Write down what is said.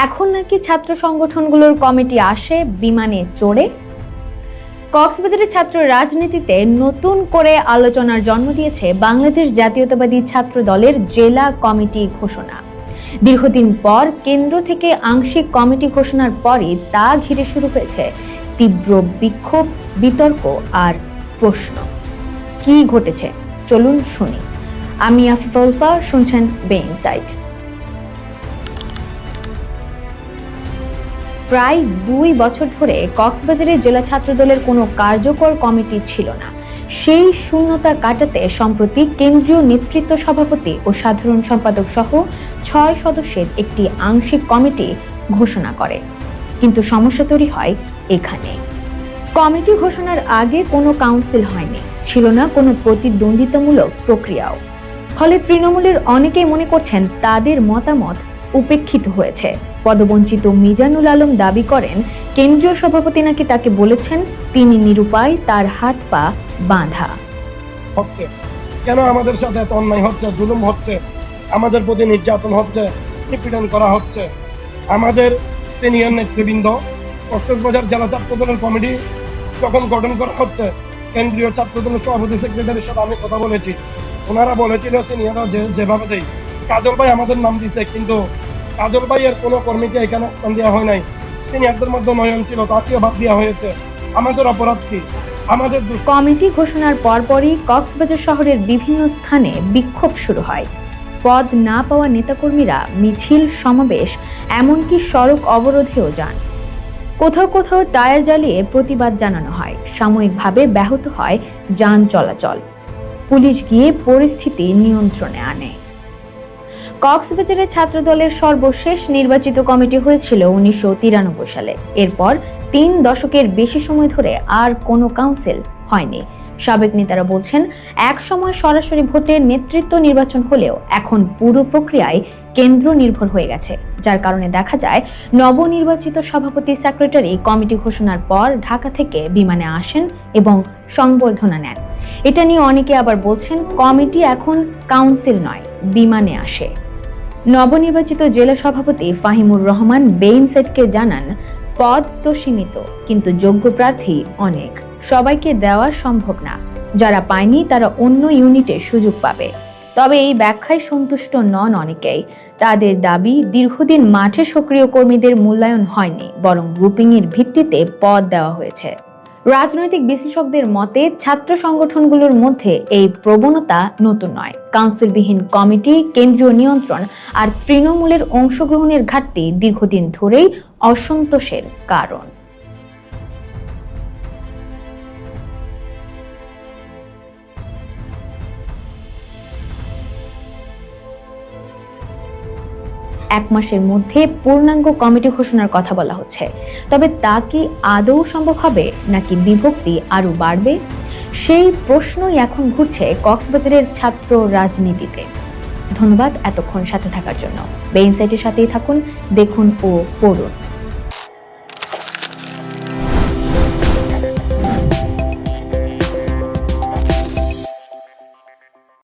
এখন নাকি ছাত্র সংগঠনগুলোর কমিটি আসে বিমানে চড়ে। কক্সবাজারের ছাত্র রাজনীতিতে নতুন করে আলোচনার জন্ম দিয়েছে বাংলাদেশ জাতীয়তাবাদী ছাত্র দলের জেলা কমিটি ঘোষণা। দীর্ঘদিন পর কেন্দ্র থেকে আংশিক কমিটি ঘোষণার পরই তা ঘিরে শুরু হয়েছে তীব্র বিক্ষোভ, বিতর্ক আর প্রশ্ন। কি ঘটেছে চলুন শুনি। আমি আফিফা উলফা, শুনছেন বে ইনসাইট। প্রায় 2 বছর ধরে কক্সবাজারে জেলা ছাত্র দলের কোনো কার্যকর কমিটি ছিল না। সেই শূন্যতা কাটাতে সম্প্রতি কেন্দ্রীয় নেতৃত্ব সভাপতি ও সাধারণ সম্পাদক সহ 6 সদস্যের একটি আংশিক কমিটি ঘোষণা করে। কিন্তু সমস্যা তৈরি হয় এখানে। কমিটি ঘোষণার আগে কোনো কাউন্সিল হয়নি, ছিল না কোনো প্রতিদ্বন্দ্বিতামূলক প্রক্রিয়াও। ফলে তৃণমূলের অনেকেই মনে করছেন তাদের মতামত উপেক্ষিত হয়েছে। পদবঞ্চিত মিজানুল আলম দাবি করেন, কেন্দ্রীয় সভাপতি নাকি তাকে বলেছেন তিনি নিরুপায়, তার হাত পা বাঁধা। কেন আমাদের সাথে এত অন্যায় হচ্ছে, জুলুম হচ্ছে, আমাদের প্রতি নির্যাতন হচ্ছে, নিপীড়ন করা হচ্ছে। আমাদের সিনিয়র নেতৃবৃন্দ কক্সবাজার জেলা ছাত্র দলের কমিটি যখন গঠন করা হচ্ছে, কেন্দ্রীয় ছাত্র দলের সভাপতি সেক্রেটারির সাথে আমি কথা বলেছি। ওনারা বলেছিল সিনিয়ররা যেভাবে দেয়, কাজল ভাই আমাদের নাম দিয়েছে, কিন্তু কাজল ভাইয়ের কোনো কর্মীকে এখানে স্থান দেওয়া হয় নাই। সিনিয়রদের মধ্যে নয়ন ছিল, তাকেও বাদ দেওয়া হয়েছে। আমাদের অপরাধ কি? আমাদের কমিটি ঘোষণার পরপরই কক্সবাজার শহরের বিভিন্ন স্থানে বিক্ষোভ শুরু হয়। পদ না পাওয়া নেতাকর্মীরা মিছিল, সমাবেশ, এমনকি সড়ক অবরোধেও যান। কোথাও কোথাও টায়ার জ্বালিয়ে প্রতিবাদ জানানো হয়। সাময়িকভাবে ব্যাহত হয় যান চলাচল। পুলিশ গিয়ে পরিস্থিতি নিয়ন্ত্রণে আনে। কক্সবাজারের ছাত্র দলের সর্বশেষ নির্বাচিত কমিটি হয়েছিল 1993 সালে। এরপর 3 দশকের বেশি সময় ধরে আর কোনো কাউন্সিল হয়নি। সাবেক নেতারা বলছেন, এক সময় সরাসরি ভোটে নেতৃত্ব নির্বাচন হলেও এখন পুরো প্রক্রিয়ায় কেন্দ্র নির্ভর হয়ে গেছে, যার কারণে দেখা যায় নবনির্বাচিত সভাপতি সেক্রেটারি কমিটি ঘোষণার পর ঢাকা থেকে বিমানে আসেন এবং সংবর্ধনা নেন। এটা নিয়ে অনেকে আবার বলছেন, কমিটি এখন কাউন্সিল নয়, বিমানে আসে। নবনির্বাচিত জেলা সভাপতি ফাহিমুর রহমান বে ইনসাইটকে জানান, পদ তো সীমিত, কিন্তু যোগ্য প্রার্থী অনেক। সবাইকে দেওয়া সম্ভব না। যারা পায়নি তারা অন্য ইউনিটে সুযোগ পাবে। তবে এই ব্যাখ্যায় সন্তুষ্ট নন অনেকেই। তাদের দাবি, দীর্ঘদিন মাঠে সক্রিয় কর্মীদের মূল্যায়ন হয়নি, বরং গ্রুপিংয়ের ভিত্তিতে পদ দেওয়া হয়েছে। রাজনৈতিক বিশেষজ্ঞদের মতে, ছাত্র সংগঠনগুলোর মধ্যে এই প্রবণতা নতুন নয়। কাউন্সিলবিহীন কমিটি, কেন্দ্রীয় নিয়ন্ত্রণ আর তৃণমূলের অংশগ্রহণের ঘাটতি দীর্ঘদিন ধরেই অসন্তোষের কারণ। এক মাসের মধ্যে পূর্ণাঙ্গ কমিটি ঘোষণার কথা বলা হচ্ছে। তবে তা কি আদৌ সম্ভব হবে, নাকি বিভক্তি আরো বাড়বে? সেই প্রশ্নই এখন ঘুরছে কক্সবাজারের ছাত্র রাজনীতিতে। ধন্যবাদ এতক্ষণ সাথে থাকার জন্য। বে ইনসাইটের সাথেই থাকুন, দেখুন ও পড়ুন।